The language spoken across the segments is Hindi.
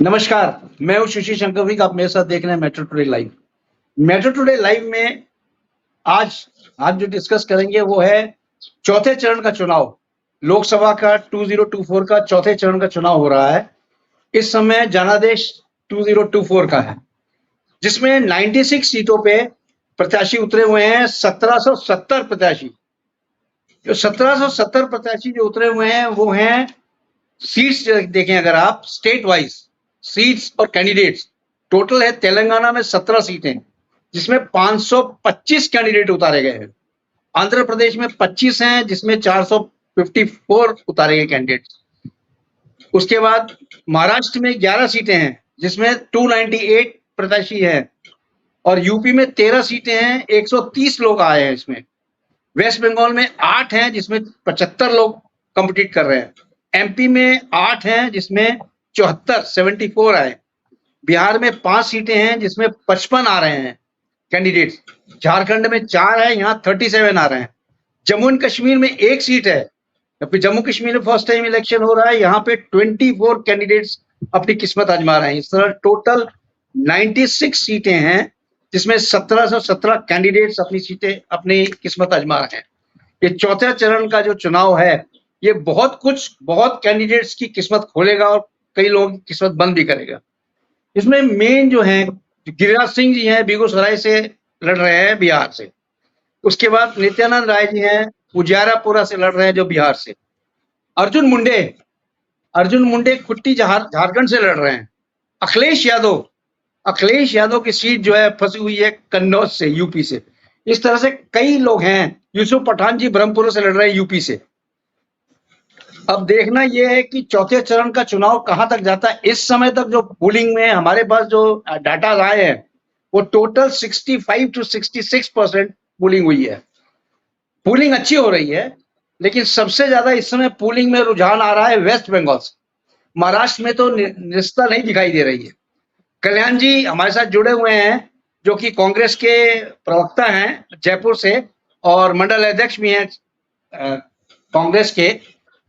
नमस्कार, मैं हूँ शशि शंकर विक, आप मेरे साथ देख रहे हैं metro today live. Metro today live में आज आज जो डिस्कस करेंगे वो है चौथे चरण का चुनाव। लोकसभा का 2024 का चौथे चरण का चुनाव हो रहा है। इस समय जनादेश 2024 का है, जिसमें 96 सीटों पे प्रत्याशी उतरे हुए हैं। 1770 प्रत्याशी, जो 1770 प्रत्याशी जो उतरे हुए हैं वो हैं सीट्स। देखें अगर आप स्टेट वाइज सीट्स और कैंडिडेट्स, टोटल है तेलंगाना में 17 सीटें, जिसमें 525 कैंडिडेट उतारे गए हैं। आंध्र प्रदेश में 25 हैं, जिसमें 454 उतारे गए कैंडिडेट्स। उसके बाद महाराष्ट्र में 11 सीटें हैं, जिसमें 298 प्रत्याशी हैं, और यूपी में 13 सीटें हैं, 130 लोग आए हैं इसमें। वेस्ट बंगाल में 8 हैं, जिसमें 75 लोग कम्पिटिट कर रहे हैं। एमपी में 8 हैं, जिसमें 74 आए। बिहार में 5 सीटें हैं, जिसमें 55 आ रहे हैं कैंडिडेट्स। झारखंड में 4 है, यहाँ 37 आ रहे हैं। जम्मू एंड कश्मीर में 1 सीट है, जबकि जम्मू कश्मीर में फर्स्ट टाइम इलेक्शन हो रहा है। यहाँ पे 24 कैंडिडेट्स अपनी किस्मत आजमा रहे हैं। इस तरह टोटल 96 सीटें हैं, जिसमें 1717 कैंडिडेट्स अपनी किस्मत आजमा रहे हैं। ये चौथे चरण का जो चुनाव है, ये बहुत कैंडिडेट्स की किस्मत खोलेगा और कई लोगों की किस्मत बंद भी करेगा। इसमें मेन जो है गिरिराज सिंह जी हैं, बेगूसराय से लड़ रहे हैं, बिहार से। उसके बाद नित्यानंद राय जी हैं, उजियारापुरा से लड़ रहे हैं, जो बिहार से। अर्जुन मुंडे खुट्टी झारखंड से लड़ रहे हैं। अखिलेश यादव की सीट जो है फंसी हुई है कन्नौज से, यूपी से। इस तरह से कई लोग हैं। यूसुफ पठान जी ब्रह्मपुरा से लड़ रहे हैं, यूपी से। अब देखना यह है कि चौथे चरण का चुनाव कहां तक जाता है। इस समय तक जो पोलिंग में हमारे पास जो डाटा आए हैं, वो टोटल 65 to 66% पोलिंग हुई है। पोलिंग अच्छी हो रही है, लेकिन सबसे ज्यादा इस समय पोलिंग में रुझान आ रहा है वेस्ट बंगाल से। महाराष्ट्र में तो निरस्ता नहीं दिखाई दे रही है। कल्याण जी हमारे साथ जुड़े हुए हैं, जो कि कांग्रेस के प्रवक्ता हैं जयपुर से, और मंडल अध्यक्ष भी हैं कांग्रेस के।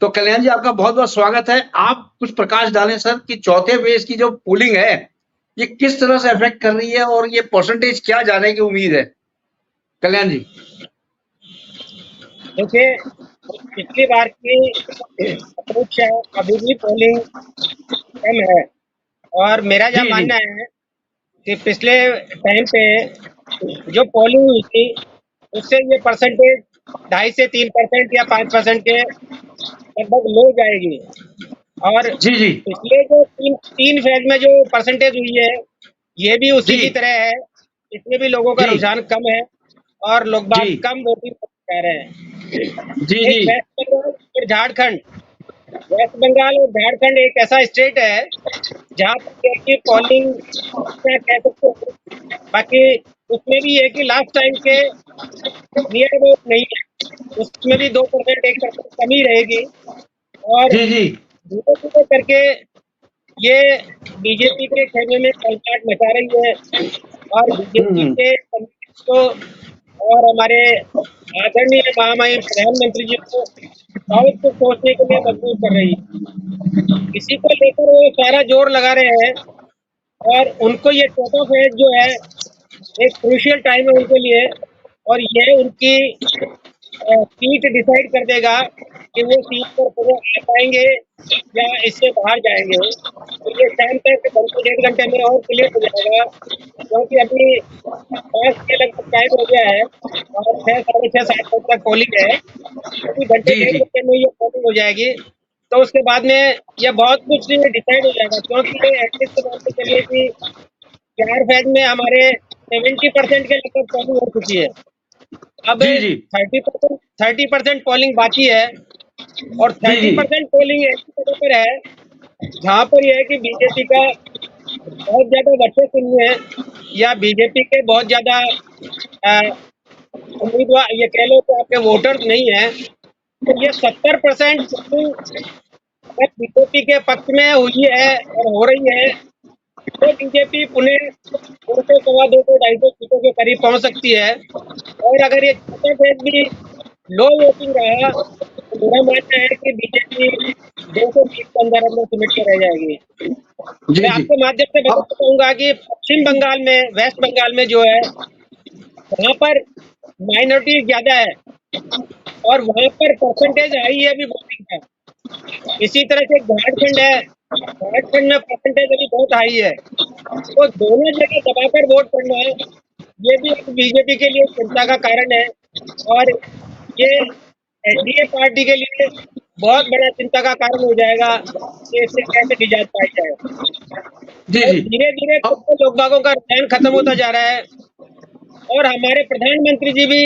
तो कल्याण जी, आपका बहुत बहुत स्वागत है। आप कुछ प्रकाश डालें सर कि चौथे फेज की जो पोलिंग है, ये किस तरह से अफेक्ट कर रही है और ये परसेंटेज क्या जाने की उम्मीद है। कल्याण जी। देखिए, पिछली बार की अपेक्षा अभी भी पोलिंग कम है, और मेरा यह मानना है कि पिछले टाइम पे जो पोलिंग हुई थी, उससे ये परसेंटेज 2.5 से 3% या 5% के लगभग लो जाएगी। और पिछले जो तीन फेज में जो परसेंटेज हुई है, ये भी उसी की तरह है। इसमें भी लोगों का रुझान कम है और लोग बात कम वोटिंग कर रहे हैं। वेस्ट बंगाल और झारखंड एक ऐसा स्टेट है जहाँ पर की पोलिंग कह सकते हैं। बाकी उसमें भी है कि लास्ट टाइम के नियर अबाउट नहीं है, उसमें भी 2% 1% कमी रहेगी। और धीरे धीरे करके ये बीजेपी के खेमे में पलटाट मचा रही है, और बीजेपी के को और हमारे आदरणीय महामहिम प्रधानमंत्री जी को बहुत कुछ सोचने के लिए मजबूर कर रही है। इसी को लेकर वो सारा जोर लगा रहे हैं, और उनको ये चौथा फेज जो है एक क्रूशियल टाइम है उनके लिए, और ये उनकी सीट डिसाइड कर देगा कि वो सीट पर पूरे आ पाएंगे या इससे बाहर जाएंगे। तो ये शाम तक 1.5 घंटे में और क्लियर हो जाएगा, क्योंकि अभी 5 के लगभग टाइम हो गया है और 6, साढ़े 6, 7 बजे तक पोलिंग है। अभी घंटे 1.5 घंटे में ये पोलिंग हो जाएगी, तो उसके बाद में ये बहुत कुछ डिसाइड हो जाएगा। क्योंकि ये एटलीस्ट मान के चलिए कि 4 फेज में हमारे 70% के लगभग पोलिंग हो चुकी है। अब 30% पोलिंग बाकी है, और 30% पोलिंग ऐसी जगह पर है जहाँ पर यह है कि बीजेपी का बहुत ज्यादा वर्चस्व नहीं है, या बीजेपी के बहुत ज्यादा उम्मीदवार, ये कह लो कि आपके वोटर्स नहीं है। तो ये 70% बीजेपी के पक्ष में हुई है और हो रही है, तो बीजेपी पुनः 200, 250, 250 सीटों के करीब पहुंच सकती है। और अगर ये चौथा फेज भी लो वोटिंग रहा मेरा मानना है कि बीजेपी 200 सीट के अंदर सिमट के रह जाएगी। जी मैं जी। आपके माध्यम से अब बताना चाहूंगा कि पश्चिम बंगाल में, वेस्ट बंगाल में जो है, वहां पर माइनॉरिटी ज्यादा है और वहां पर परसेंटेज हाई है अभी वोटिंग का। इसी तरह से झारखंड है, झारखंड में परसेंटेज अभी बहुत हाई है। तो दोनों जगह दबाकर वोट करना है, ये भी एक बीजेपी के लिए चिंता का कारण है और ये एनडीए पार्टी के लिए बहुत बड़ा चिंता का कारण हो जाएगा कि इससे कैसे निजात पाई जाए। जी और जी। धीरे धीरे अब लोग बागों का रुझान खत्म होता जा रहा है और हमारे प्रधानमंत्री जी भी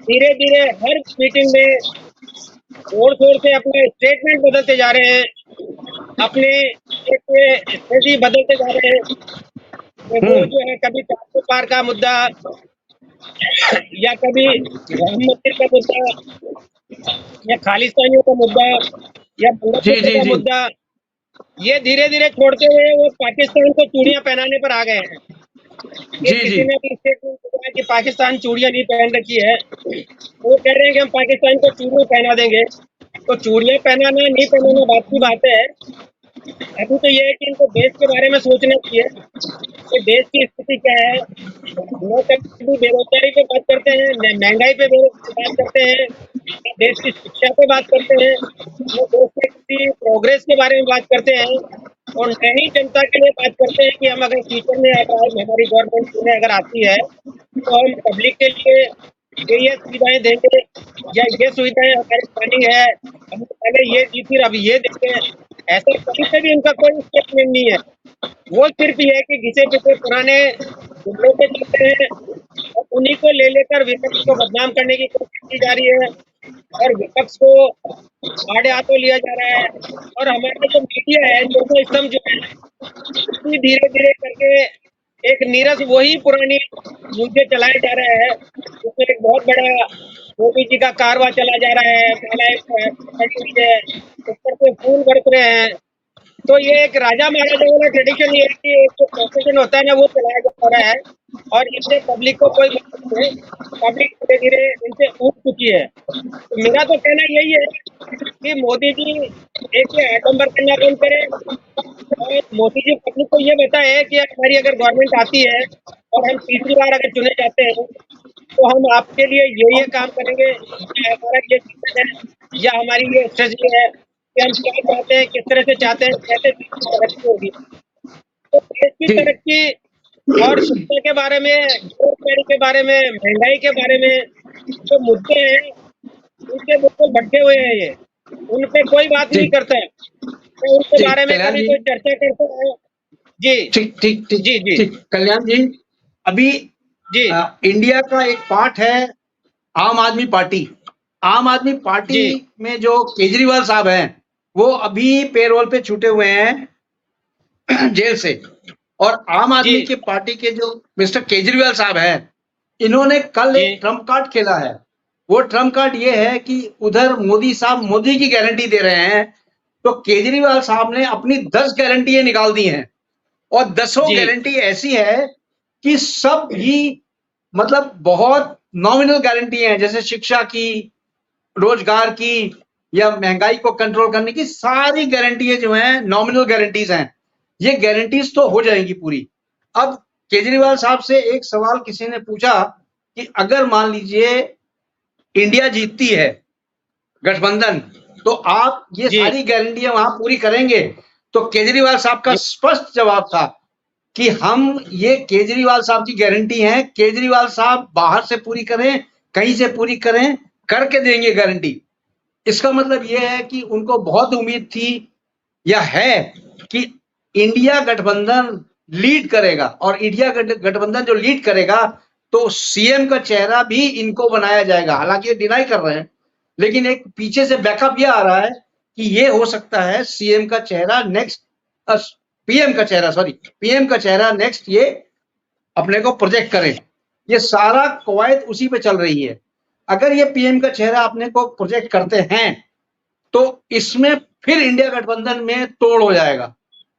धीरे धीरे हर मीटिंग में जोर शोर से अपने स्टेटमेंट बदलते जा रहे हैं, अपने एक स्थिति बदलते जा रहे हैं। वो हम्म। जो है कभी 400 पार का मुद्दा या कभी राम मंदिर का मुद्दा या खालिस्तानियों का मुद्दा या जी बंगलादेश जी का जी। मुद्दा, ये धीरे धीरे छोड़ते हुए वो पाकिस्तान को चूड़ियां पहनाने पर आ गए हैं। कि जी जी। किसी ने भी स्टेटमेंट दिया कि पाकिस्तान चूड़ियां नहीं पहन रखी है, वो कह रहे हैं कि हम पाकिस्तान को चूड़ियां पहना देंगे। तो चूड़ियां पहनाना नहीं पहनाना बात की बात है, अभी तो ये है कि इनको देश के बारे में सोचना चाहिए कि देश की स्थिति क्या है। न कभी बेरोजगारी पे बात करते हैं, न महंगाई पे बात करते हैं, न देश की शिक्षा पे बात करते हैं, न देश के किसी प्रोग्रेस के बारे में बात करते हैं और न ही जनता के लिए बात करते हैं कि हम अगर फ्यूचर में अगर हमारी गवर्नमेंट में अगर आती है तो हम पब्लिक के लिए ये सुविधाएं देंगे या ये सुविधाएं हमारी प्लानिंग है, हम पहले ये दी थी अब ये देंगे। ऐसा कभी से भी उनका कोई स्टेटमेंट नहीं है। वो सिर्फ ये है कि घिसे पिटे पुराने जुमलों पे चलते हैं और उन्हीं को ले लेकर विपक्ष को बदनाम करने की कोशिश की जा रही है और विपक्ष को आड़े हाथों लिया जा रहा है। और हमारा जो मीडिया है, दोनों स्तंभ जो है, इतनी धीरे धीरे करके एक नीरस वही पुरानी मुद्दे चलाए जा रहे हैं। उसमें एक बहुत बड़ा मोदी जी का कारवा चला जा रहा है, मालाएं पड़ी हुई है, ऊपर से फूल बरस रहे हैं। तो ये एक राजा महाराजा वाला ट्रेडिशन ये है कि एक जो प्रोफेशन होता है ना, वो चलाया जा रहा है और इससे पब्लिक को कोई मतलब नहीं है। पब्लिक धीरे धीरे इनसे ऊब चुकी है। तो मेरा तो कहना यही है कि मोदी जी एक आडम्बर करना बंद करें और मोदी जी पब्लिक को ये बताए कि हमारी अगर गवर्नमेंट आती है और हम तीसरी बार अगर चुने जाते हैं तो हम आपके लिए ये काम करेंगे, या हमारा ये विजन है या हमारी ये स्ट्रेटजी है कि हम क्या चाहते हैं, किस तरह से चाहते हैं, कैसे देश की तरक्की होगी। तो देश की जी तरक्की और शिक्षा के बारे में, बेरोजगारी के बारे में, महंगाई के बारे में जो मुद्दे हैं, उनके बिल्कुल भटके हुए हैं ये, उन पे कोई बात नहीं जी करता है। तो उनके जी। बारे में कल्याण कभी जी। कोई चर्चा करता है? जी ठीक ठीक ठीक जी जी ठीक। कल्याण जी, अभी जी इंडिया का एक पार्ट है आम आदमी पार्टी। आम आदमी पार्टी जी में जो केजरीवाल साहब हैं, वो अभी पेरोल पे छूटे हुए हैं जेल से। और आम जी आदमी की पार्टी के जो मिस्टर केजरीवाल साहब हैं, इन्होंने कल जी एक ट्रम्प कार्ड खेला है। वो ट्रम्प कार्ड ये है कि उधर मोदी साहब मोदी की गारंटी दे रहे हैं, तो केजरीवाल साहब ने अपनी 10 गारंटियां निकाल दी हैं और 10 जी गारंटी ऐसी है कि सब ही मतलब बहुत नॉमिनल गारंटी हैं, जैसे शिक्षा की, रोजगार की या महंगाई को कंट्रोल करने की सारी गारंटियां जो हैं नॉमिनल गारंटीज हैं। ये गारंटीज तो हो जाएंगी पूरी। अब केजरीवाल साहब से एक सवाल किसी ने पूछा कि अगर मान लीजिए इंडिया जीतती है गठबंधन, तो आप ये जी सारी गारंटियां वहां पूरी करेंगे? तो केजरीवाल साहब का स्पष्ट जवाब था कि हम ये केजरीवाल साहब की गारंटी है, केजरीवाल साहब बाहर से पूरी करें, कहीं से पूरी करें, करके देंगे गारंटी। इसका मतलब यह है कि उनको बहुत उम्मीद थी या है कि इंडिया गठबंधन लीड करेगा, और इंडिया गठबंधन जो लीड करेगा तो सीएम का चेहरा भी इनको बनाया जाएगा। हालांकि ये डिनाई कर रहे हैं, लेकिन एक पीछे से बैकअप ये आ रहा है कि ये हो सकता है सीएम का चेहरा नेक्स्ट, पीएम का चेहरा, सॉरी, पीएम का चेहरा नेक्स्ट ये अपने को प्रोजेक्ट करें। ये सारा कवायद उसी पे चल रही है। अगर ये पीएम का चेहरा अपने को प्रोजेक्ट करते हैं तो इसमें फिर इंडिया गठबंधन में तोड़ हो जाएगा।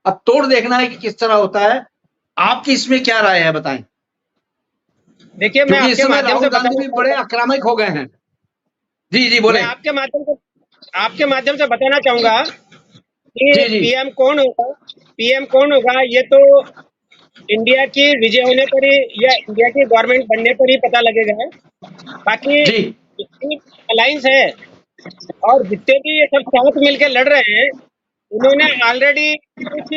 अब तोड़ देखना है कि किस तरह होता है। आपकी इसमें क्या राय है, बताएं। देखिए, मैं क्योंकि इस आपके समय माध्यम से राहुल गांधी बताना भी बड़े चाहूंगा, आक्रामक हो गए हैं। जी जी, मैं बोले। आपके माध्यम से आपके माध्यम से बताना चाहूंगा कि जी जी पीएम कौन होगा ये तो इंडिया की विजय होने पर ही या इंडिया की गवर्नमेंट बनने पर ही पता लगेगा। बाकी जी जितनी अलायंस है और जितने भी ये सब साथ मिलकर लड़ रहे हैं, उन्होंने ऑलरेडी कुछ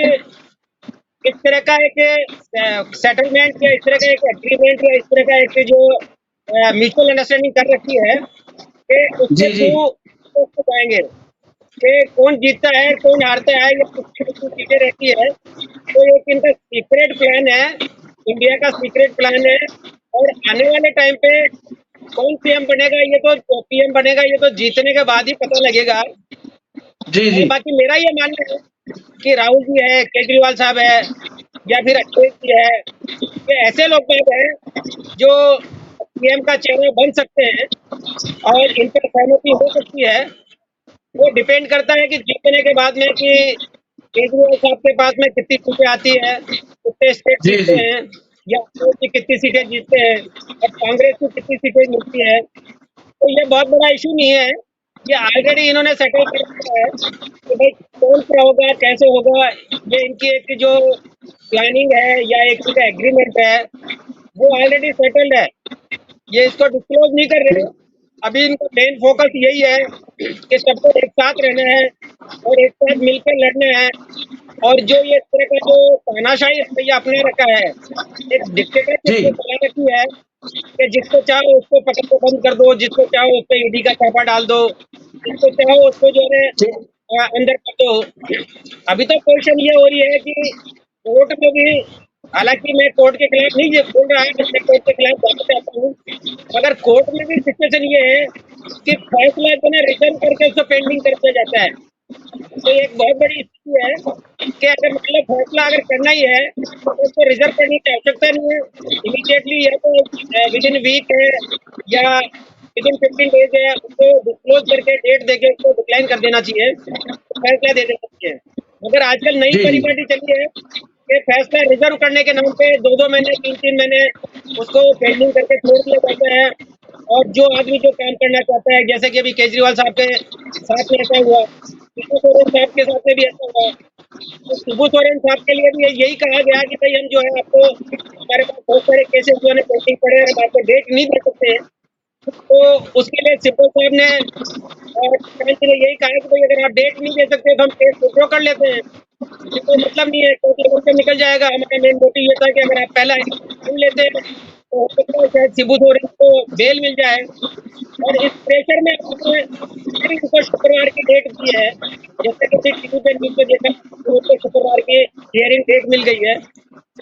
इस तरह का एक सेटलमेंट या इस तरह का एक एग्रीमेंट या इस तरह का एक जो म्यूचुअल अंडरस्टैंडिंग कर रखी है कि उसके जी जी थ्रू जाएंगे कि कौन जीतता है कौन हारता है या कुछ चीजें रहती है। तो एक इनका सीक्रेट प्लान है, इंडिया का सीक्रेट प्लान है। और आने वाले टाइम पे कौन पीएम बनेगा ये तो जीतने के बाद ही पता लगेगा। जी और जी बाकी मेरा ये मानना है कि राहुल जी है, केजरीवाल साहब है या फिर अखिलेश जी है, ये ऐसे लोग बाग हैं जो पीएम का चेहरा बन सकते हैं और इन पर सहमति हो सकती है। वो डिपेंड करता है कि जीतने के बाद में कि केजरीवाल साहब के पास में कितनी सीटें आती है, कितने स्टेट जी जीतते जी हैं या आयोग की कितनी सीटें जीतते हैं और कांग्रेस को कितनी सीटें मिलती है। तो ये बहुत बड़ा इशू नहीं है, ये ऑलरेडी इन्होंने सेटल कर दिया है कि भाई कौन सा होगा कैसे होगा। ये इनकी एक जो प्लानिंग है या एक इनका एग्रीमेंट है वो ऑलरेडी सेटल्ड है, ये इसको डिस्क्लोज नहीं कर रहे। अभी इनका मेन फोकस यही है कि सबको एक साथ रहना है और एक साथ मिलकर लड़ना है। और जो ये इस तरह का जो तानाशाही रवैया अपना रखा है, एक डिक्टेटरशिप जी जो चला रखी है कि जिसको चाहो उसको पकड़ के बंद कर दो, जिसको चाहो उस पर ईडी का छापा डाल दो, जिसको चाहो उसको जो है अंदर कर दो। अभी तो पोजीशन ये हो रही है कि कोर्ट में भी, हालांकि मैं कोर्ट के खिलाफ नहीं ये बोल रहा है, मैं कोर्ट के खिलाफ जाना चाहता हूँ, मगर कोर्ट में भी सिचुएशन ये है कि फैसला जो है रिटर्न करके उसको पेंडिंग कर दिया जाता है। तो एक बहुत बड़ी स्थिति है कि अगर मतलब फैसला अगर करना ही है तो उसको रिजर्व करने की आवश्यकता नहीं है, इमीडिएटली या तो विद इन वीक है या विद इन 15 डेज है, उसको डिस्क्लोज करके डेट देके उसको डिक्लाइन कर देना चाहिए, तो फैसला दे देना चाहिए। मगर आजकल नई जी जी परिपाटी चली है कि फैसला रिजर्व करने के नाम पे 2-2 महीने 3-3 महीने उसको पेंडिंग करके छोड़ दिया जाता है। और जो आदमी जो काम करना चाहता है, जैसे कि अभी केजरीवाल साहब के साथ में ऐसा हुआ, शिबू सोरेन साहब के साथ में भी ऐसा हुआ। तो शिबू सोरेन साहब के लिए भी यही कहा गया कि भाई हम जो है आपको, हमारे पास बहुत सारे केसेस जो है पेंडिंग पड़े हैं, हम आपको डेट नहीं दे सकते। तो उसके लिए सिब्बल साहब ने और किसान जी ने यही कहा कि भाई अगर आप डेट नहीं दे सकते तो हम केस विड्रॉ कर लेते हैं, ये कोई मतलब नहीं है, क्योंकि तो से निकल जाएगा। हमारा मेन मोटिव ये था कि अगर आप पहला सुन लेते हैं तो हो सकता है शायद शिबू सोरेन को बेल मिल जाए। और इस प्रेशर में आपने फिर उनको शुक्रवार की डेट दी है, जैसे कि टीवी पे न्यूज में देखा उनको शुक्रवार की हियरिंग डेट मिल गई है।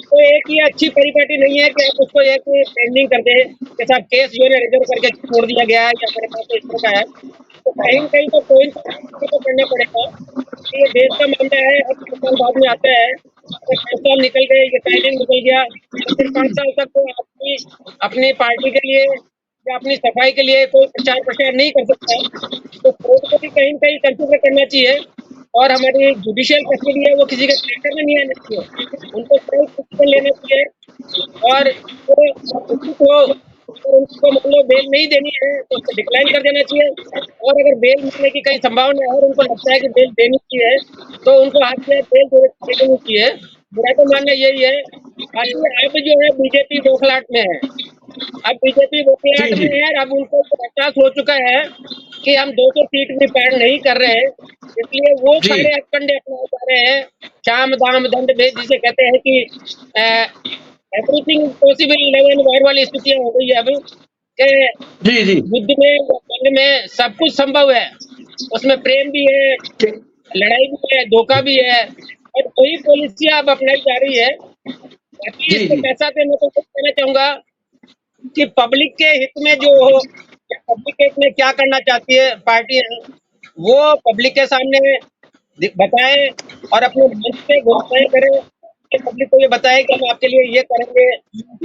तो एक ये अच्छी परिपाटी नहीं है कि आप उसको एक पेंडिंग कर दे कि साहब केस जो है रिजर्व करके छोड़ दिया गया है या मेरे पास तो इस तरह का है। तो कहीं न कहीं तो कोई तो करना पड़ेगा कि ये देश का मामला है, अब 5 साल बाद में आता है, अगर 5 साल निकल गए, ये टाइमिंग निकल गया, तो फिर 5 साल तक तो अपनी अपनी पार्टी के लिए या अपनी सफाई के लिए कोई प्रचार प्रसार नहीं कर सकता है। तो कोर्ट को भी कहीं न कहीं कंसिडर करना चाहिए और हमारी जुडिशियल कस्टडी है वो किसी के प्रेशर में नहीं आना चाहिए, उनको सेल्फ डिसीजन लेना चाहिए। और जो उचित हो, अगर उनको मान लो बेल नहीं देनी है तो उसको डिक्लाइन कर देना चाहिए। और अगर बेल मिलने की कहीं संभावना है और उनको लगता है कि बेल देनी चाहिए तो उनको हाथ में बेल दे देनी चाहिए। मेरा तो मानना यही है। बाकी अब जो है बीजेपी बौखलाहट में है, अब बीजेपी बौखलाहट जी में जी है, अब उनको एहसास हो चुका है कि हम 200 सीट भी पार नहीं कर रहे हैं, इसलिए वो जी सारे हथकंडे अपनाए जा रहे हैं। साम दाम दंड भेद जिसे कहते हैं कि एवरीथिंग पॉसिबल 11 वार वाली स्थितियां हो गई है अब कि जी जी युद्ध में या जंग में सब कुछ संभव है, उसमें प्रेम भी है, ठीक- लड़ाई भी है, धोखा भी है, और वही पॉलिसियां अब अपनाई जा रही है। बाकी जी इसके जी पैसा पे मैं तो कुछ कहना चाहूंगा कि पब्लिक के हित में जो हो या पब्लिक के हित में क्या करना चाहती है पार्टियां, वो पब्लिक के सामने बताएं और अपने मंच पे घोषणाएं करें कि पब्लिक को ये बताएं कि हम आपके लिए ये करेंगे,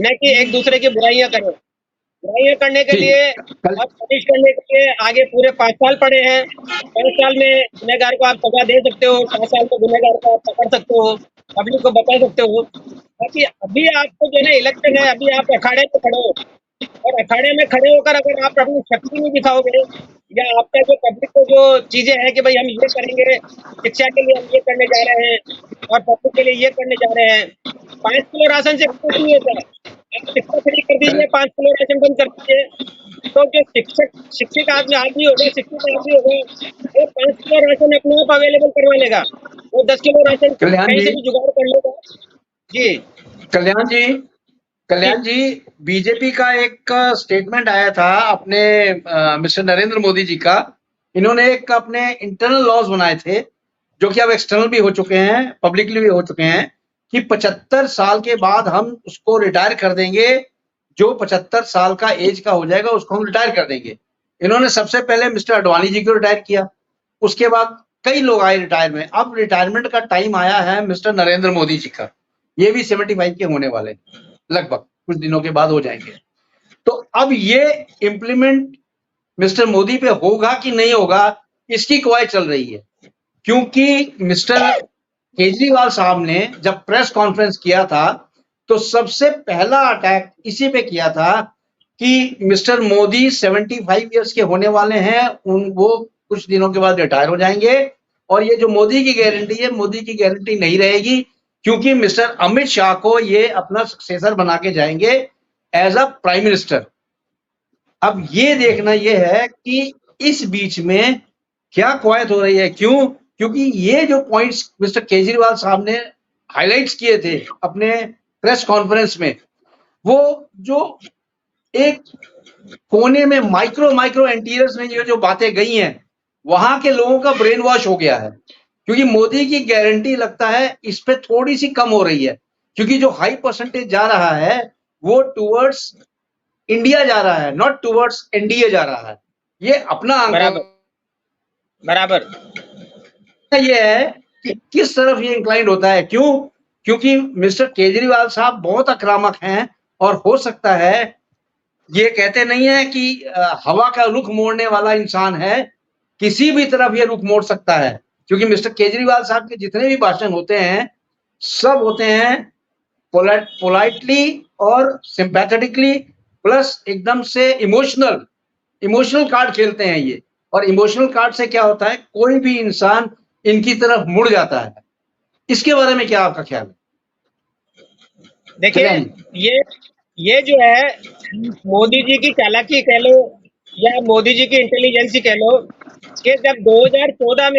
न कि एक दूसरे की बुराइयां करें। बुराइयां करने के जी लिए कल और पनिश करने के लिए आगे पूरे 5 साल पड़े हैं। 5 साल में गुनहगार को आप सजा दे सकते हो, 5 साल में गुनहगार को आप पकड़ सकते हो, पब्लिक को बता सकते हो। बाकी अभी आपको जो है ना इलेक्शन है, अभी आप अखाड़े में खड़े हो, और अखाड़े में खड़े होकर अगर आप अपनी शक्ति नहीं दिखाओगे या आपका जो पब्लिक को जो चीजें हैं कि भाई हम ये करेंगे, शिक्षा के लिए हम ये करने जा रहे हैं और पब्लिक के लिए ये करने जा रहे हैं, 5 किलो राशन से कुछ नहीं होता। आप शिक्षा फ्री कर दीजिए, 5 किलो राशन बंद कर दीजिए, तो जो शिक्षित आदमी होगा, शिक्षित आदमी होगा, वो 5 किलो राशन अपने आप अवेलेबल करवा लेगा, वो 10 किलो राशन कल्याण कहीं जी, से भी जुगाड़ कर लेगा। जी कल्याण जी, जी कल्याण जी, बीजेपी का एक स्टेटमेंट आया था अपने मिस्टर नरेंद्र मोदी जी का। इन्होंने एक अपने इंटरनल लॉज बनाए थे जो कि अब एक्सटर्नल भी हो चुके हैं, पब्लिकली भी हो चुके हैं, कि 75 साल के बाद हम उसको रिटायर कर देंगे। जो 75 साल का एज का हो जाएगा उसको हम रिटायर कर देंगे। इन्होंने सबसे पहले मिस्टर अडवाणी जी को रिटायर किया, उसके बाद कई लोग आए रिटायर में। अब रिटायरमेंट का टाइम आया है मिस्टर नरेंद्र मोदी जी का। ये भी 75 के होने वाले हैं, लगभग कुछ दिनों के बाद हो जाएंगे। तो अब ये इम्प्लीमेंट मिस्टर मोदी पे होगा कि नहीं होगा, इसकी कवायद चल रही है। क्योंकि मिस्टर केजरीवाल साहब ने जब प्रेस कॉन्फ्रेंस किया था तो सबसे पहला अटैक इसी पे किया था कि मिस्टर मोदी 75 इयर्स के होने वाले हैं, वो कुछ दिनों के बाद रिटायर हो जाएंगे और ये जो मोदी की गारंटी है, मोदी की गारंटी नहीं रहेगी, क्योंकि मिस्टर अमित शाह को ये अपना सक्सेसर बना के जाएंगे एज अ प्राइम मिनिस्टर। अब ये देखना ये है कि इस बीच में क्या कवायद हो रही है। क्यों? क्योंकि ये जो पॉइंट्स मिस्टर केजरीवाल साहब ने हाइलाइट्स किए थे अपने प्रेस कॉन्फ्रेंस में, वो जो एक कोने में माइक्रो इंटीरियर्स में ये जो बातें गई हैं, वहां के लोगों का ब्रेन वॉश हो गया है। क्योंकि मोदी की गारंटी लगता है इस पे थोड़ी सी कम हो रही है, क्योंकि जो हाई परसेंटेज जा रहा है वो टुवर्ड्स इंडिया जा रहा है, नॉट टुवर्ड्स एनडीए जा रहा है। ये अपना आंकड़ा बराबर बराबर ये है कि किस तरफ ये इंक्लाइंड होता है। क्यों? क्योंकि मिस्टर केजरीवाल साहब बहुत आक्रामक हैं और हो सकता है, ये कहते नहीं है कि हवा का रुख मोड़ने वाला इंसान है, किसी भी तरफ ये रुख मोड़ सकता है। क्योंकि मिस्टर केजरीवाल साहब के जितने भी भाषण होते हैं, सब होते हैं पोलाइटली और सिंपैथेटिकली, प्लस एकदम से इमोशनल कार्ड खेलते हैं ये। और इमोशनल कार्ड से क्या होता है, कोई भी इंसान इनकी तरफ मुड़ जाता है। इसके बारे में क्या आपका ख्याल है देखिए, कल्याण जी? ये जो है मोदी जी की चालाकी कह लो या मोदी जी की इंटेलिजेंसी कह लो, कि जब 2014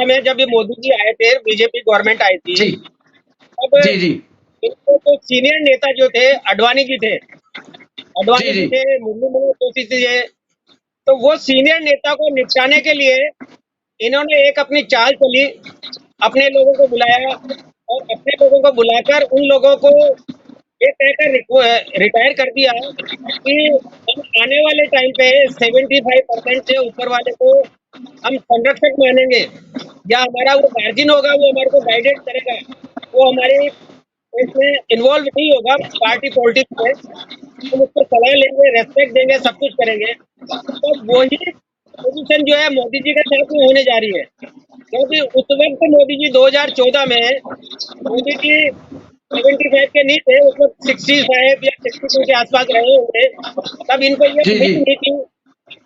में जब ये मोदी जी आए थे, बीजेपी गवर्नमेंट आई थी, जी तब जी जी इनको तो सीनियर नेता जो थे अडवाणी जी थे, जी जी मुरली मनोहर जोशी थे, तो वो सीनियर नेता को निपटाने के लिए इन्होंने एक अपनी चाल चली, अपने लोगों को बुलाया और अपने लोगों को बुलाकर उन लोगों को ये कहकर रिटायर कर दिया कि हम आने वाले टाइम पे 75% से ऊपर वाले को हम संरक्षक मानेंगे या हमारा वो गार्जियन होगा, वो हमारे को गाइडेड करेगा, वो हमारे इसमें इन्वॉल्व नहीं होगा पार्टी पॉलिटिक्स में, हम उसको सलाह लेंगे, रेस्पेक्ट देंगे, सब कुछ करेंगे। तो वही पोजीशन जो है मोदी जी के साथ में होने जा रही है, क्योंकि उस वक्त मोदी जी 2014 में मोदी जी 75 के नहीं थे, उस वक्त 65 या 62 के आसपास रहे होंगे। तब इनको ये जी जी उम्मीद नहीं थी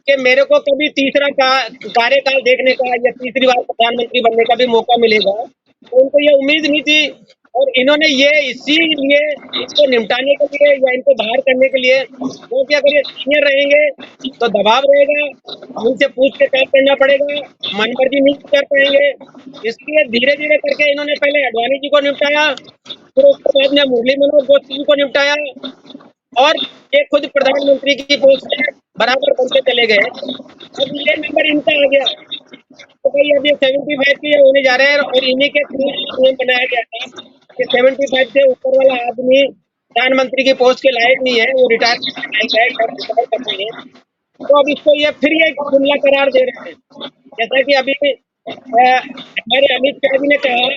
कि मेरे को कभी तीसरा कार्यकाल देखने का या तीसरी बार प्रधानमंत्री बनने का भी मौका मिलेगा, तो उनको ये उम्मीद नहीं थी। और इन्होंने ये इसीलिए इसको निपटाने के लिए या इनको बाहर करने के लिए, क्योंकि अगर ये सीनियर रहेंगे तो दबाव रहेगा, उनसे पूछ के काम करना पड़ेगा, मनमर्जी नहीं कर पाएंगे, इसलिए धीरे धीरे करके इन्होंने पहले अडवाणी जी को निपटाया, फिर उसके बाद में मुरली मनोहर जोशी जी को निपटाया और ये खुद प्रधानमंत्री की पोस्ट में बराबर बनते चले गए। अब ये नंबर इनका आ गया, तो भाई अब ये 75 के होने जा रहे हैं और इन्हीं के थ्रू नियम बनाया गया था कि 75 से ऊपर वाला आदमी प्रधानमंत्री की पोस्ट के लायक नहीं है, वो रिटायर कर देंगे। तो अब इसको ये फिर ये जुमला करार दे रहे हैं, जैसा कि अभी हमारे अमित शाह जी ने कहा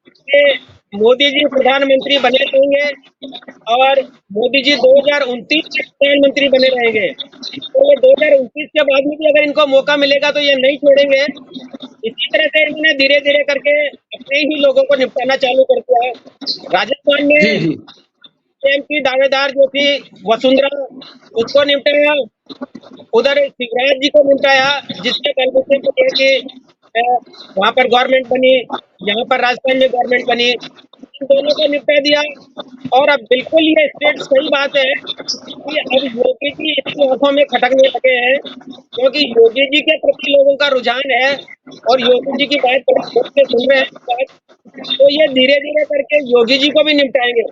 कि मोदी जी प्रधानमंत्री बने रहेंगे और मोदी जी 2029 तक प्रधानमंत्री बने रहेंगे। तो ये 2029 के बाद में भी अगर इनको मौका मिलेगा तो ये नहीं छोड़ेंगे। इसी तरह से इन्होंने धीरे धीरे करके अपने ही लोगों को निपटाना चालू कर दिया। राजस्थान जी में जी सीएम की दावेदार जो थी वसुंधरा, उसको निपटाया, उधर शिवराज जी को निपटाया, जिसके बलबूते पे ये कि वहां पर गवर्नमेंट बनी, यहाँ पर राजस्थान में गवर्नमेंट बनी, इन दोनों को निपटा दिया। और अब बिल्कुल ये स्टेट सही बात है कि अब योगी जी इसकी आंखों में खटकने लगे हैं, क्योंकि योगी जी के प्रति लोगों का रुझान है और योगी जी की बात बड़ी ध्यान से सुन रहे हैं बात, तो ये धीरे धीरे करके योगी जी को भी निपटाएंगे,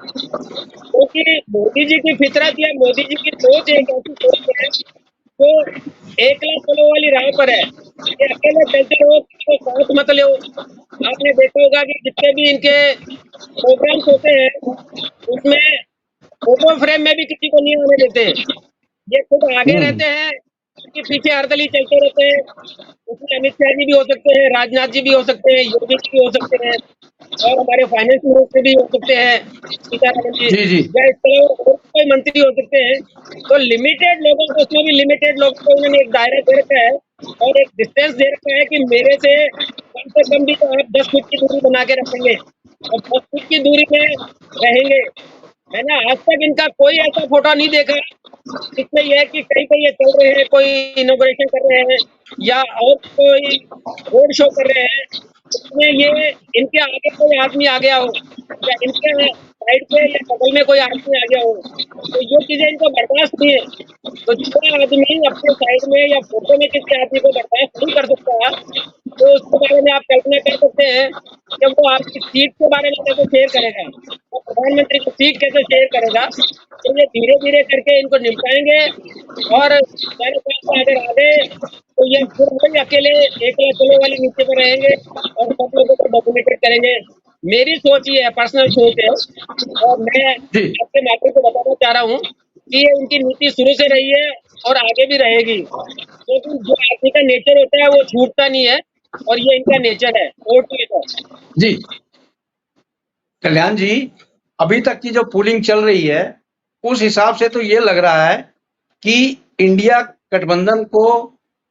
क्योंकि मोदी जी की फितरत या मोदी जी की सोच एक ऐसी सोच है जो एकला चलो वाली राह पर है, ये अकेले चलते रहो, किसी को साथ मत लो। आपने देखा होगा कि जितने भी इनके प्रोग्राम्स होते हैं उसमें फोटो फ्रेम में भी किसी को नहीं आने देते, ये खुद आगे हम्म। रहते हैं, उनके पीछे हरदली चलते रहते हैं। उसमें अमित शाह जी भी हो सकते हैं, राजनाथ जी भी हो सकते हैं, योगी जी भी हो सकते हैं, और हमारे फाइनेंस मिनिस्टर भी हो सकते हैं, सीतारमण जी, जी जी या इस तरह और कोई मंत्री हो सकते हैं। तो लिमिटेड लोगों को, उसमें भी लिमिटेड लोगों को उन्होंने एक दायरा दे रखा है और एक डिस्टेंस दे रखा है कि मेरे से कम भी तो आप 10 फीट की दूरी बना के रखेंगे और 10 फीट की दूरी में रहेंगे। मैंने आज तक इनका कोई ऐसा फोटो नहीं देखा जिसमें यह है कि कहीं कहीं ये चल रहे हैं, कोई इनोग्रेशन कर रहे हैं या और कोई रोड शो कर रहे हैं, उसमें ये इनके आगे कोई आदमी आ गया हो या इनके साइड पे या बगल में कोई आदमी आ गया हो, तो ये चीजें इनको बर्दाश्त नहीं है। तो जो आदमी अपने साइड में या फोटो में किसी आदमी को बर्दाश्त नहीं कर सकता, तो उसके बारे में आप कल्पना कर सकते हैं कि वो आपकी सीट के बारे में कैसे शेयर करेगा, और प्रधानमंत्री की सीट कैसे शेयर करेगा। तो ये धीरे धीरे करके इनको निपटाएंगे और मेरे पास अगर आ गए तो ये फिर वही अकेले एकला चलो वाली नीचे पर रहेंगे और सब लोगों को डोमिनेटेड करेंगे। मेरी सोच ये है, पर्सनल सोच है, और मैं जी आपके माध्यम से बताना चाह रहा हूँ कि ये उनकी नीति शुरू से रही है और आगे भी रहेगी, क्योंकि जो आदमी का नेचर होता है वो छूटता नहीं है और ये इनका नेचर है। वोट लेकर जी कल्याण जी, अभी तक की जो पोलिंग चल रही है उस हिसाब से तो ये लग रहा है कि इंडिया गठबंधन को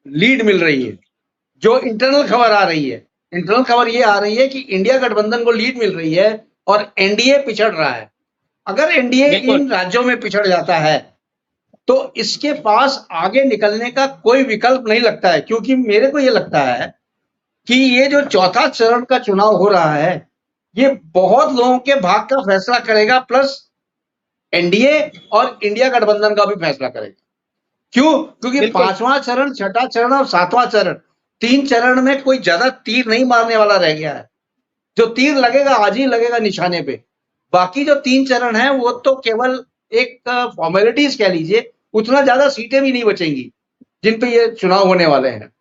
लीड मिल रही है। जो इंटरनल खबर आ रही है, इंटरनल खबर ये आ रही है कि इंडिया गठबंधन को लीड मिल रही है और एनडीए पिछड़ रहा है। अगर एनडीए बिल्कुल इन राज्यों में पिछड़ जाता है तो इसके पास आगे निकलने का कोई विकल्प नहीं लगता है, क्योंकि मेरे को ये लगता है कि ये जो चौथा चरण का चुनाव हो रहा है ये बहुत लोगों के भाग का फैसला करेगा, प्लस एनडीए और इंडिया गठबंधन का भी फैसला करेगा। क्यों? क्योंकि बिल्कुल पांचवा चरण, छठा चरण और सातवां चरण, 3 चरण में कोई ज्यादा तीर नहीं मारने वाला रह गया है। जो तीर लगेगा आज ही लगेगा निशाने पे। बाकी जो 3 चरण है वो तो केवल एक फॉर्मेलिटीज कह लीजिए, उतना ज्यादा सीटें भी नहीं बचेंगी जिन पे ये चुनाव होने वाले हैं।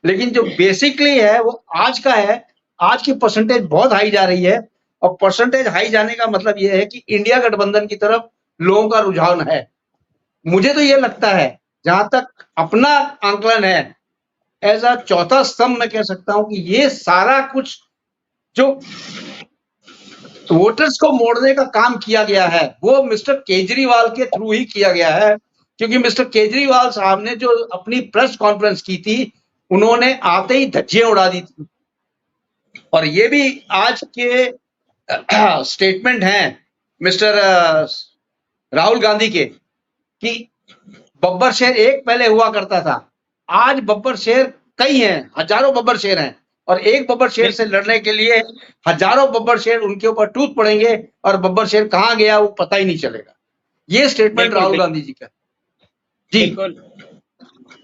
लेकिन जो बेसिकली है वो आज का है। आज की परसेंटेज बहुत हाई जा रही है और परसेंटेज हाई जाने का मतलब ये है कि इंडिया गठबंधन की तरफ लोगों का रुझान है। मुझे तो ये लगता है, जहां तक अपना आंकलन है, एज अ चौथा स्तंभ मैं कह सकता हूं कि ये सारा कुछ जो वोटर्स को मोड़ने का काम किया गया है वो मिस्टर केजरीवाल के थ्रू ही किया गया है। क्योंकि मिस्टर केजरीवाल साहब ने जो अपनी प्रेस कॉन्फ्रेंस की थी, उन्होंने आते ही धज्जियां उड़ा दी थी। और ये भी आज के स्टेटमेंट हैं मिस्टर राहुल गांधी के कि बब्बर शेर एक पहले हुआ करता था, आज बब्बर शेर कई हैं, हजारों बब्बर शेर हैं, और एक बब्बर शेर से लड़ने के लिए हजारों बब्बर शेर उनके ऊपर टूट पड़ेंगे और बब्बर शेर कहां गया वो पता ही नहीं चलेगा। ये स्टेटमेंट राहुल गांधी जी का। जी बिल्कुल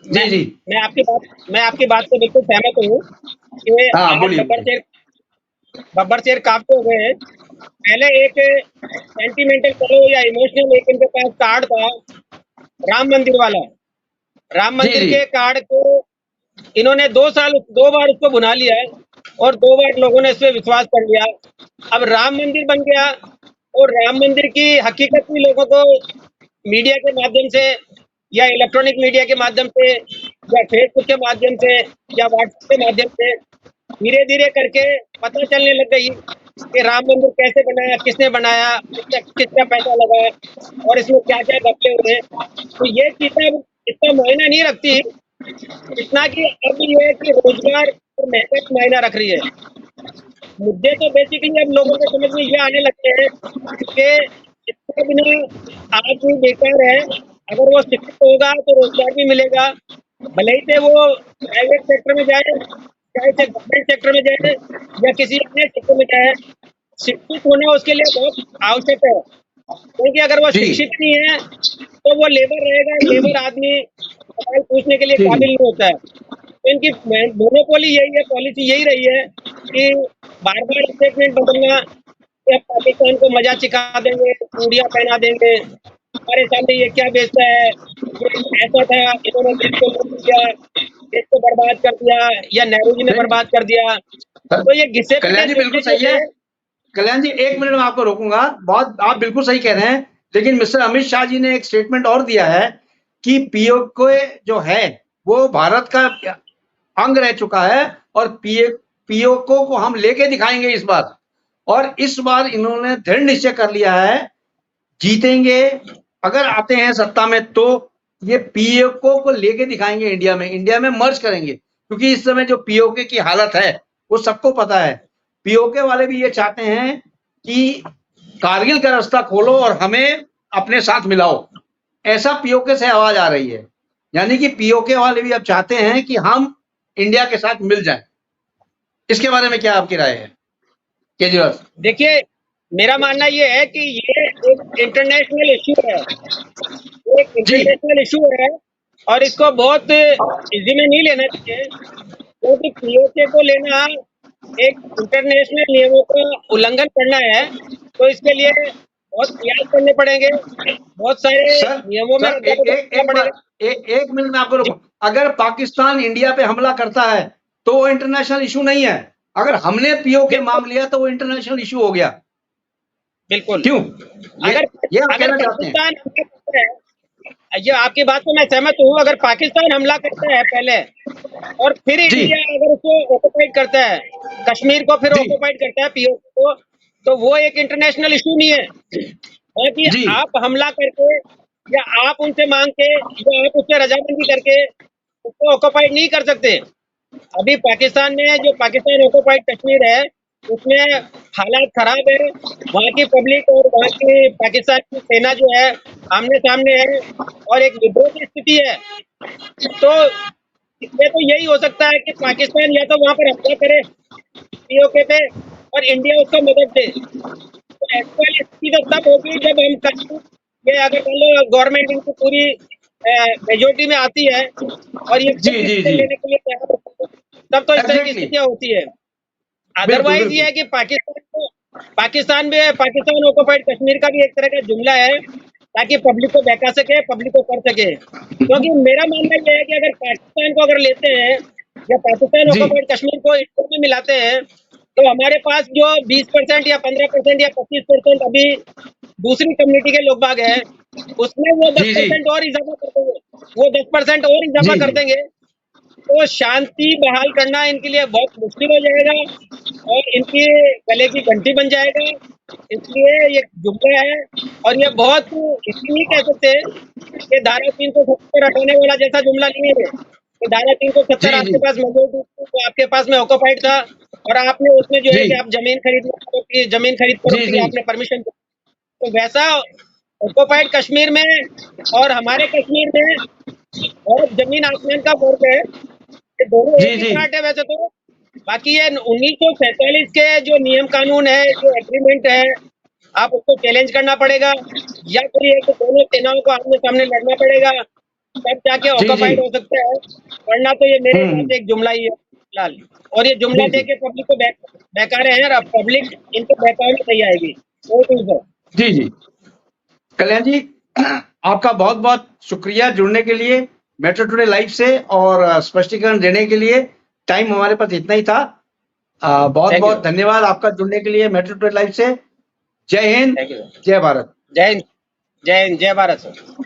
जी जी मैं आपकी बात से बिल्कुल सहमत हूँ कि हाँ आज बोलिए। बब्बर शेर काफी हो गए हैं। पहले एक सेंटिमेंटल करो या इमोशनल एक इनके पास कार्ड था, राम मंदिर वाला। राम जी मंदिर जी के कार्ड को इन्होंने 2 बार उसको भुना लिया है और 2 बार लोगों ने इस पे विश्वास कर लिया। अब राम मंदिर बन गया और राम मंदिर की हकीकत भी लोगों को मीडिया के माध्यम से या इलेक्ट्रॉनिक मीडिया के माध्यम से या फेसबुक के माध्यम से या व्हाट्सएप के माध्यम से धीरे धीरे करके पता चलने लग गई कि राम मंदिर कैसे बनाया, किसने बनाया, कितना पैसा लगा और इसमें क्या क्या घपले हुए। तो ये चीजें अब इतना मायना नहीं रखती, इतना कि अब ये है कि रोजगार और मेहनत मायना रख रही है। मुद्दे तो बेसिकली अब लोगों के समझ में ये आने लगते हैं कि के बिना आदमी बेकार है। अगर वो शिक्षित होगा तो रोजगार भी मिलेगा, भले ही से वो प्राइवेट सेक्टर में जाए, चाहे से गवर्नमेंट सेक्टर में जाए या किसी अन्य सेक्टर में जाए, शिक्षित होना उसके लिए बहुत आवश्यक है। क्योंकि अगर वो जी शिक्षित नहीं है तो वो लेबर रहेगा, लेबर आदमी सवाल पूछने के लिए जी काबिल नहीं होता है। तो इनकी मोनोपोली यही है, पॉलिसी यही रही है कि बार बार स्टेटमेंट बदलना कि अब पाकिस्तान को मजा चिखा देंगे, चूड़ियां पहना देंगे, हमारे सामने ये क्या बेचता है, ये ऐसा था, इन्होंने देश को लूट लिया, देश को बर्बाद कर दिया, या नेहरू जी ने नहीं, बर्बाद कर दिया। तो ये घिसे कल्याण जी पिटे बिल्कुल नेता जो सही है। थे, कल्याण जी एक मिनट में आपको रोकूंगा, बहुत आप बिल्कुल सही कह रहे हैं, लेकिन मिस्टर अमित शाह जी ने एक स्टेटमेंट और दिया है कि पीओके जो है वो भारत का अंग रह चुका है और पीओके को हम लेके दिखाएंगे इस बार। और इस बार इन्होंने दृढ़ निश्चय कर लिया है, जीतेंगे अगर आते हैं सत्ता में तो ये पीओके को लेके दिखाएंगे, इंडिया में मर्ज करेंगे, क्योंकि इस समय जो पीओके की हालत है वो सबको पता है। पीओके वाले भी ये चाहते हैं कि कारगिल का रास्ता खोलो और हमें अपने साथ मिलाओ, ऐसा पीओके से आवाज आ रही है। यानी कि पीओके वाले भी अब चाहते हैं कि हम इंडिया के साथ मिल जाएं। इसके बारे में क्या आपकी राय है केजरीवाल? देखिए मेरा मानना ये है कि ये एक इंटरनेशनल इश्यू है, एक जी इंटरनेशनल इशू है और इसको बहुत इजी में नहीं लेना चाहिए, क्योंकि पीओके को लेना एक इंटरनेशनल नियमों का उल्लंघन करना है। तो इसके लिए बहुत प्रयास करने पड़ेंगे, बहुत सारे सर, नियमों में सर एक एक करना एक पड़ेगा। बार एक मिनट में आपको रोको। अगर पाकिस्तान इंडिया पे हमला करता है तो वो इंटरनेशनल इशू नहीं है, अगर हमने पीओके बिल्कुल मांग लिया तो वो इंटरनेशनल इशू हो गया। बिल्कुल। क्यों? अगर ये आप अगर कहना चाहते हैं? पाकिस्तान हमला करता है, ये आपकी बात से मैं सहमत हूँ, अगर पाकिस्तान हमला करता है पहले और फिर जी इंडिया अगर उसको ऑक्युपाइड करता है, कश्मीर को फिर जी ऑक्युपाइड करता है पीओके को, तो वो एक इंटरनेशनल इशू नहीं है। बाकी जी आप हमला करके या आप उनसे मांग के या आप उससे रजामंदी करके उसको ऑक्युपाइड नहीं कर सकते। अभी पाकिस्तान में जो पाकिस्तान ऑक्युपाइड कश्मीर है उसमें हालात खराब है, वहाँ की पब्लिक और वहाँ की पाकिस्तान की सेना जो है आमने सामने है और एक विद्रोह की स्थिति है। तो इसमें तो यही हो सकता है कि पाकिस्तान या तो वहाँ पर हमला करे पीओके पे और इंडिया उसको मदद दे। तो एक्चुअल स्थिति तो तब होगी जब हम कश्मीर ये अगर मान लो गवर्नमेंट इनकी पूरी मेजोरिटी में आती है और ये जी जी जी लेने के लिए तैयार होती है, तब तो इस तरह की एग्जैक्टली, स्थितियां होती है। बिल्कुल अदरवाइज ये बिल्कुल है कि पाकिस्तान ऑक्युपाइड कश्मीर का भी एक तरह का जुमला है ताकि पब्लिक को बहका सके, पब्लिक को कर सके। क्योंकि मेरा मानना यह है कि अगर पाकिस्तान को अगर लेते हैं या पाकिस्तान जी ऑक्युपाइड कश्मीर को इंडिया में मिलाते हैं तो हमारे पास जो 20% या 15% या 25% अभी दूसरी कम्युनिटी के लोग बाग हैं, उसमें वो जी जी 10% और इजाफा कर देंगे, वो 10% और इजाफा जी कर जी देंगे। तो शांति बहाल करना इनके लिए बहुत मुश्किल हो जाएगा और इनकी गले की घंटी बन जाएगा। इसलिए ये जुमला है और ये बहुत इसलिए नहीं कह सकते कि धारा 370 हटाने वाला जैसा जुमला नहीं है कि धारा 370 जी आपके जी पास मौजूद थी, तो आपके पास में ऑक्युपाइड था और आपने उसमें जो है जी कि आप जमीन खरीद करो जी के लिए जी आपने परमिशन दी। तो वैसा ऑक्युपाइड कश्मीर में और हमारे कश्मीर में बहुत जमीन आसमान का फर्क है। ये दोनों जी एक ही जी पार्ट है वैसे तो। बाकी ये 1947 के जो नियम कानून है, जो एग्रीमेंट है, आप उसको चैलेंज करना पड़ेगा या फिर ये कि दोनों सेनाओं को आमने सामने लड़ना पड़ेगा, तब जाके जी जी ऑक्युपाइड हो सकता है। वरना तो ये मेरे हिसाब हम्म, से एक जुमला ही है फिलहाल। और ये जुमला जी दे जी के पब्लिक को बहका रहे हैं और पब्लिक इनको बहकाने नहीं आएगी। वो चीज है। जी जी कल्याण जी, आपका बहुत बहुत शुक्रिया जुड़ने के लिए मेट्रो टुडे लाइव से और स्पष्टीकरण देने के लिए। टाइम हमारे पास इतना ही था। बहुत थैंक यू, बहुत धन्यवाद आपका जुड़ने के लिए मेट्रो टुडे लाइव से। जय हिंद, थैंक यू, जय भारत। जय हिंद, जय हिंद, जय भारत सर।